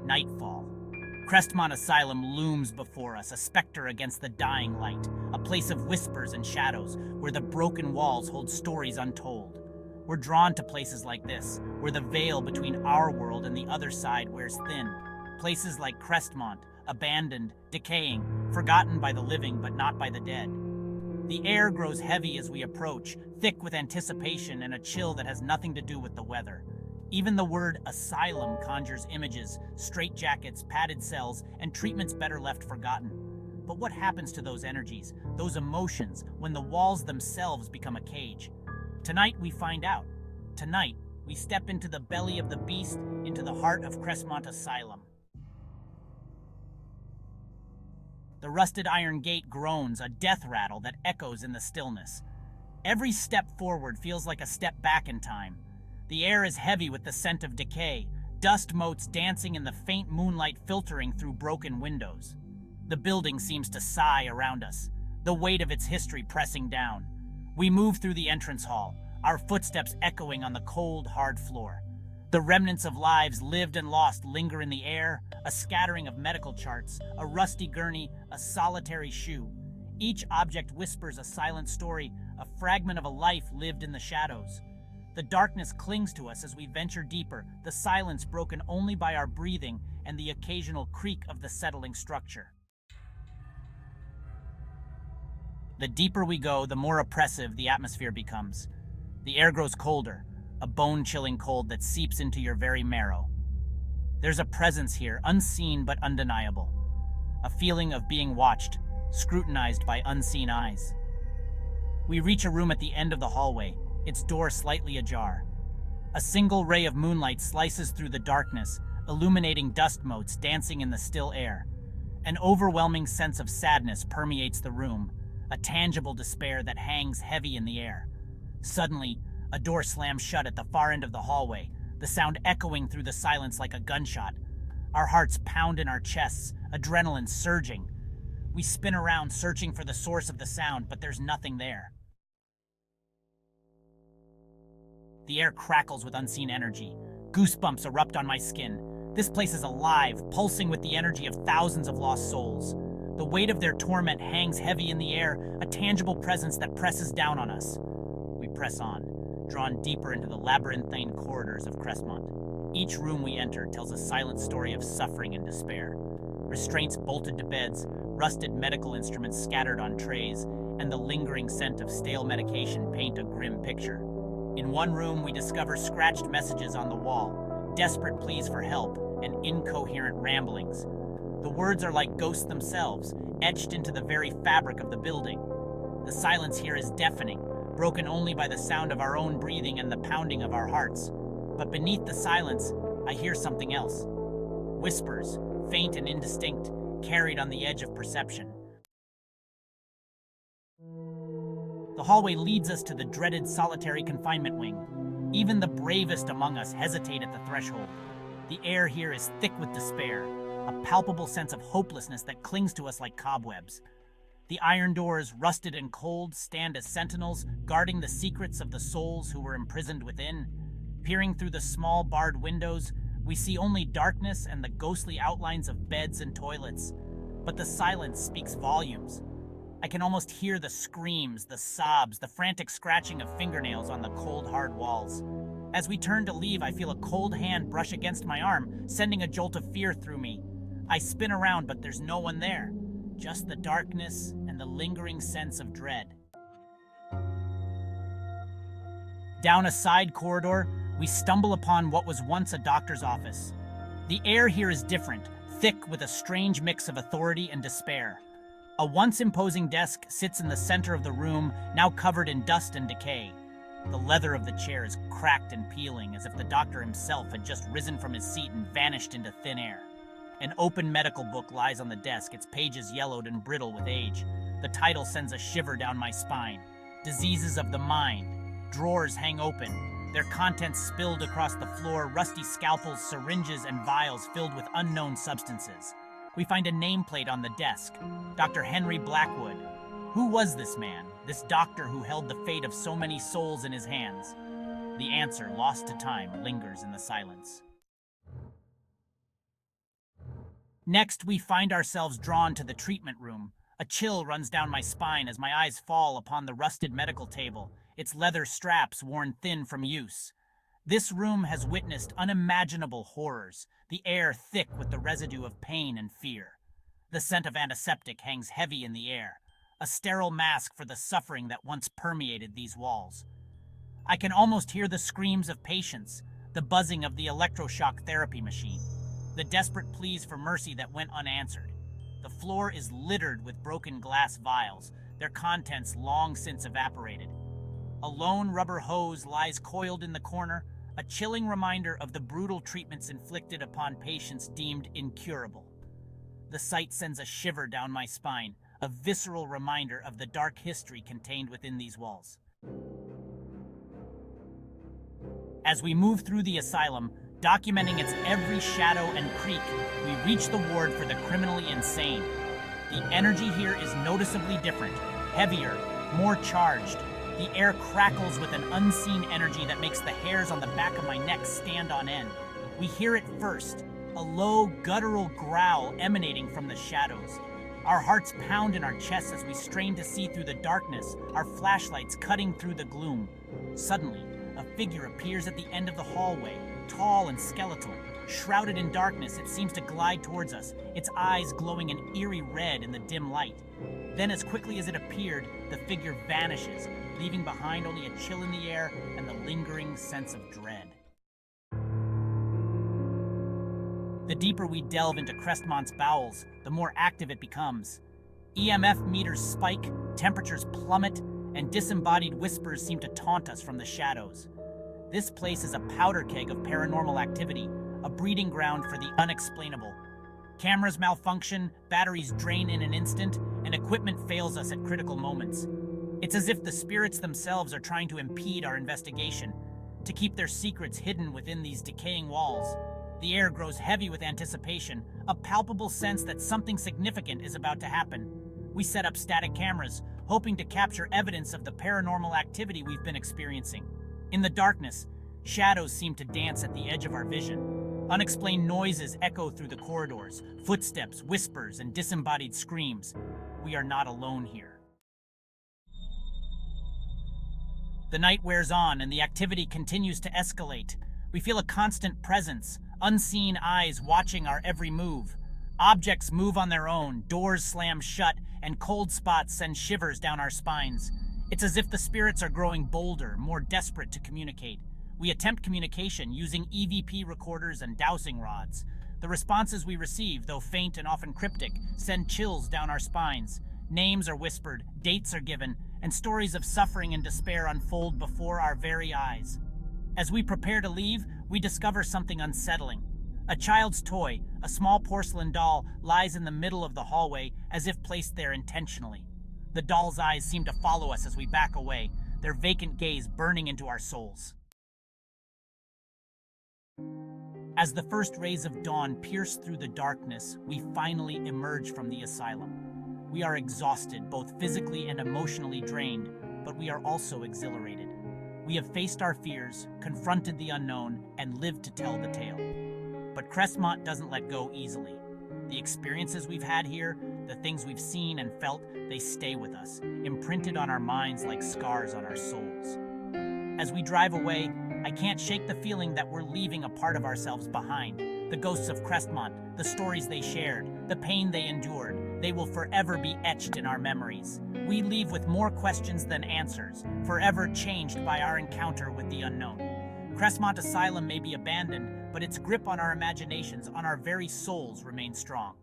Nightfall. Crestmont Asylum looms before us, a specter against the dying light, a place of whispers and shadows, where the broken walls hold stories untold. We're drawn to places like this, where the veil between our world and the other side wears thin. Places like Crestmont, abandoned, decaying, forgotten by the living but not by the dead. The air grows heavy as we approach, thick with anticipation and a chill that has nothing to do with the weather. Even the word asylum conjures images, straitjackets, padded cells, and treatments better left forgotten. But what happens to those energies, those emotions, when the walls themselves become a cage? Tonight we find out. Tonight we step into the belly of the beast, into the heart of Crestmont Asylum. The rusted iron gate groans, a death rattle that echoes in the stillness. Every step forward feels like a step back in time. The air is heavy with the scent of decay, dust motes dancing in the faint moonlight filtering through broken windows. The building seems to sigh around us, the weight of its history pressing down. We move through the entrance hall, our footsteps echoing on the cold, hard floor. The remnants of lives lived and lost linger in the air, a scattering of medical charts, a rusty gurney, a solitary shoe. Each object whispers a silent story, a fragment of a life lived in the shadows. The darkness clings to us as we venture deeper, the silence broken only by our breathing and the occasional creak of the settling structure. The deeper we go, the more oppressive the atmosphere becomes. The air grows colder, a bone-chilling cold that seeps into your very marrow. There's a presence here, unseen but undeniable. A feeling of being watched, scrutinized by unseen eyes. We reach a room at the end of the hallway, its door slightly ajar. A single ray of moonlight slices through the darkness, illuminating dust motes dancing in the still air. An overwhelming sense of sadness permeates the room, a tangible despair that hangs heavy in the air. Suddenly, a door slams shut at the far end of the hallway, the sound echoing through the silence like a gunshot. Our hearts pound in our chests, adrenaline surging. We spin around searching for the source of the sound, but there's nothing there. The air crackles with unseen energy. Goosebumps erupt on my skin. This place is alive, pulsing with the energy of thousands of lost souls. The weight of their torment hangs heavy in the air, a tangible presence that presses down on us. We press on, drawn deeper into the labyrinthine corridors of Crestmont. Each room we enter tells a silent story of suffering and despair. Restraints bolted to beds, rusted medical instruments scattered on trays, and the lingering scent of stale medication paint a grim picture. In one room, we discover scratched messages on the wall, desperate pleas for help, and incoherent ramblings. The words are like ghosts themselves, etched into the very fabric of the building. The silence here is deafening, broken only by the sound of our own breathing and the pounding of our hearts. But beneath the silence, I hear something else. Whispers, faint and indistinct, carried on the edge of perception. The hallway leads us to the dreaded solitary confinement wing. Even the bravest among us hesitate at the threshold. The air here is thick with despair, a palpable sense of hopelessness that clings to us like cobwebs. The iron doors, rusted and cold, stand as sentinels, guarding the secrets of the souls who were imprisoned within. Peering through the small barred windows, we see only darkness and the ghostly outlines of beds and toilets. But the silence speaks volumes. I can almost hear the screams, the sobs, the frantic scratching of fingernails on the cold, hard walls. As we turn to leave, I feel a cold hand brush against my arm, sending a jolt of fear through me. I spin around, but there's no one there. Just the darkness and the lingering sense of dread. Down a side corridor, we stumble upon what was once a doctor's office. The air here is different, thick with a strange mix of authority and despair. A once imposing desk sits in the center of the room, now covered in dust and decay. The leather of the chair is cracked and peeling, as if the doctor himself had just risen from his seat and vanished into thin air. An open medical book lies on the desk, its pages yellowed and brittle with age. The title sends a shiver down my spine. Diseases of the Mind. Drawers hang open, their contents spilled across the floor, rusty scalpels, syringes, and vials filled with unknown substances. We find a nameplate on the desk, Dr. Henry Blackwood. Who was this man, this doctor who held the fate of so many souls in his hands? The answer, lost to time, lingers in the silence. Next, we find ourselves drawn to the treatment room. A chill runs down my spine as my eyes fall upon the rusted medical table, its leather straps worn thin from use. This room has witnessed unimaginable horrors, the air thick with the residue of pain and fear. The scent of antiseptic hangs heavy in the air, a sterile mask for the suffering that once permeated these walls. I can almost hear the screams of patients, the buzzing of the electroshock therapy machine, the desperate pleas for mercy that went unanswered. The floor is littered with broken glass vials, their contents long since evaporated. A lone rubber hose lies coiled in the corner, a chilling reminder of the brutal treatments inflicted upon patients deemed incurable. The sight sends a shiver down my spine, a visceral reminder of the dark history contained within these walls. As we move through the asylum, documenting its every shadow and creak, we reach the ward for the criminally insane. The energy here is noticeably different, heavier, more charged. The air crackles with an unseen energy that makes the hairs on the back of my neck stand on end. We hear it first, a low, guttural growl emanating from the shadows. Our hearts pound in our chests as we strain to see through the darkness, our flashlights cutting through the gloom. Suddenly, a figure appears at the end of the hallway, tall and skeletal. Shrouded in darkness, it seems to glide towards us, its eyes glowing an eerie red in the dim light. Then, as quickly as it appeared, the figure vanishes, leaving behind only a chill in the air and the lingering sense of dread. The deeper we delve into Crestmont's bowels, the more active it becomes. EMF meters spike, temperatures plummet, and disembodied whispers seem to taunt us from the shadows. This place is a powder keg of paranormal activity, a breeding ground for the unexplainable. Cameras malfunction, batteries drain in an instant, and equipment fails us at critical moments. It's as if the spirits themselves are trying to impede our investigation, to keep their secrets hidden within these decaying walls. The air grows heavy with anticipation, a palpable sense that something significant is about to happen. We set up static cameras, hoping to capture evidence of the paranormal activity we've been experiencing. In the darkness, shadows seem to dance at the edge of our vision. Unexplained noises echo through the corridors, footsteps, whispers, and disembodied screams. We are not alone here. The night wears on and the activity continues to escalate. We feel a constant presence, unseen eyes watching our every move. Objects move on their own, doors slam shut, and cold spots send shivers down our spines. It's as if the spirits are growing bolder, more desperate to communicate. We attempt communication using EVP recorders and dowsing rods. The responses we receive, though faint and often cryptic, send chills down our spines. Names are whispered, dates are given, and stories of suffering and despair unfold before our very eyes. As we prepare to leave, we discover something unsettling. A child's toy, a small porcelain doll, lies in the middle of the hallway as if placed there intentionally. The doll's eyes seem to follow us as we back away, their vacant gaze burning into our souls. As the first rays of dawn pierce through the darkness, we finally emerge from the asylum. We are exhausted, both physically and emotionally drained, but we are also exhilarated. We have faced our fears, confronted the unknown, and lived to tell the tale. But Crestmont doesn't let go easily. The experiences we've had here, the things we've seen and felt, they stay with us, imprinted on our minds like scars on our souls. As we drive away, I can't shake the feeling that we're leaving a part of ourselves behind. The ghosts of Crestmont, the stories they shared, the pain they endured, they will forever be etched in our memories. We leave with more questions than answers, forever changed by our encounter with the unknown. Crestmont Asylum may be abandoned, but its grip on our imaginations, on our very souls, remains strong.